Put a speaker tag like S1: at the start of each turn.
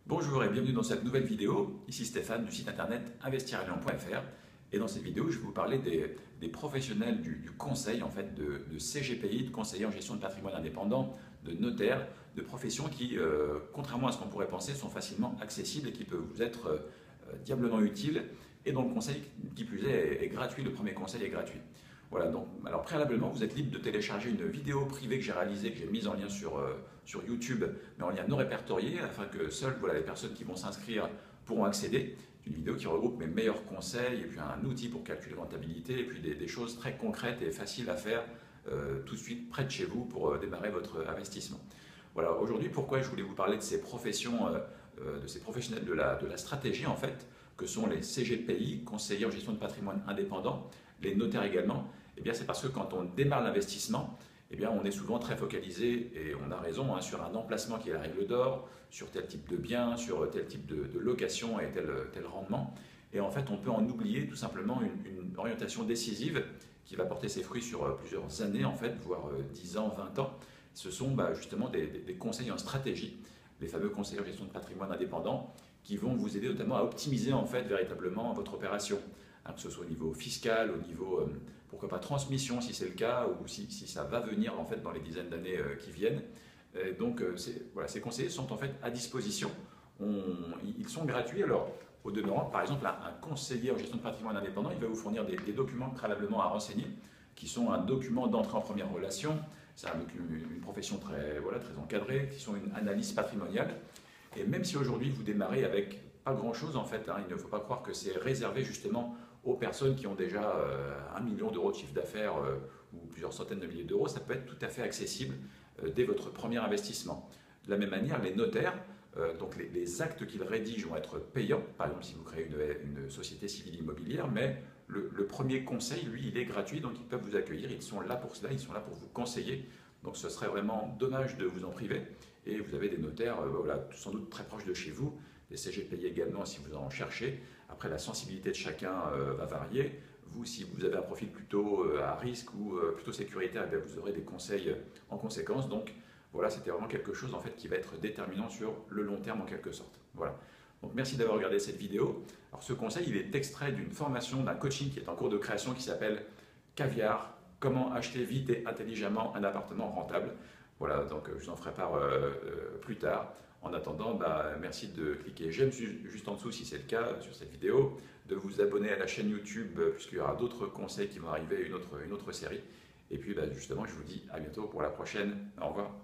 S1: Bonjour et bienvenue dans cette nouvelle vidéo. Ici Stéphane du site internet investiralliant.fr et dans cette vidéo je vais vous parler des professionnels du conseil en fait de CGPI, de conseillers en gestion de patrimoine indépendant, de notaires, de professions qui, contrairement à ce qu'on pourrait penser, sont facilement accessibles et qui peuvent vous être diablement utiles et dont le conseil qui plus est gratuit, le premier conseil est gratuit. Voilà, donc, alors préalablement, vous êtes libre de télécharger une vidéo privée que j'ai réalisée, que j'ai mise en lien sur YouTube, mais en lien non répertorié, afin que seules les personnes qui vont s'inscrire pourront accéder. C'est une vidéo qui regroupe mes meilleurs conseils, et puis un outil pour calculer rentabilité, et puis des choses très concrètes et faciles à faire tout de suite près de chez vous pour démarrer votre investissement. Voilà, aujourd'hui, pourquoi je voulais vous parler de ces professions, de ces professionnels de la stratégie, en fait, que sont les CGPI, conseillers en gestion de patrimoine indépendant, les notaires également. Eh bien, c'est parce que quand on démarre l'investissement, eh bien, on est souvent très focalisé, et on a raison, sur un emplacement qui est la règle d'or, sur tel type de bien, sur tel type de location et tel rendement. Et en fait, on peut en oublier tout simplement une orientation décisive qui va porter ses fruits sur plusieurs années, en fait, voire 10 ans, 20 ans. Ce sont justement des conseils en stratégie, les fameux conseillers en gestion de patrimoine indépendant, qui vont vous aider notamment à optimiser en fait véritablement votre opération, que ce soit au niveau fiscal, au niveau pourquoi pas transmission si c'est le cas, ou si ça va venir en fait dans les dizaines d'années qui viennent. Donc ces conseillers sont en fait à disposition. Ils sont gratuits. Alors au demeurant, par exemple, un conseiller en gestion de patrimoine indépendant, il va vous fournir des documents préalablement à renseigner, qui sont un document d'entrée en première relation. C'est une profession très encadrée, qui sont une analyse patrimoniale. Et même si aujourd'hui vous démarrez avec pas grand-chose en fait, il ne faut pas croire que c'est réservé justement aux personnes qui ont déjà 1 million d'euros de chiffre d'affaires ou plusieurs centaines de milliers d'euros, ça peut être tout à fait accessible dès votre premier investissement. De la même manière, les notaires, donc les actes qu'ils rédigent vont être payants, par exemple si vous créez une société civile immobilière, mais le premier conseil, lui, il est gratuit, donc ils peuvent vous accueillir, ils sont là pour cela, ils sont là pour vous conseiller. Donc ce serait vraiment dommage de vous en priver. Et vous avez des notaires sans doute très proches de chez vous, des CGPI également si vous en cherchez. Après, la sensibilité de chacun va varier. Vous, si vous avez un profil plutôt à risque ou plutôt sécuritaire, eh bien, vous aurez des conseils en conséquence. Donc voilà, c'était vraiment quelque chose en fait, qui va être déterminant sur le long terme en quelque sorte. Voilà. Donc merci d'avoir regardé cette vidéo. Alors ce conseil, il est extrait d'une formation, d'un coaching qui est en cours de création qui s'appelle Caviar. Comment acheter vite et intelligemment un appartement rentable. Voilà, donc je vous en ferai part plus tard. En attendant, merci de cliquer j'aime juste en dessous si c'est le cas sur cette vidéo, de vous abonner à la chaîne YouTube puisqu'il y aura d'autres conseils qui vont arriver, une autre série. Et puis justement, je vous dis à bientôt pour la prochaine. Au revoir.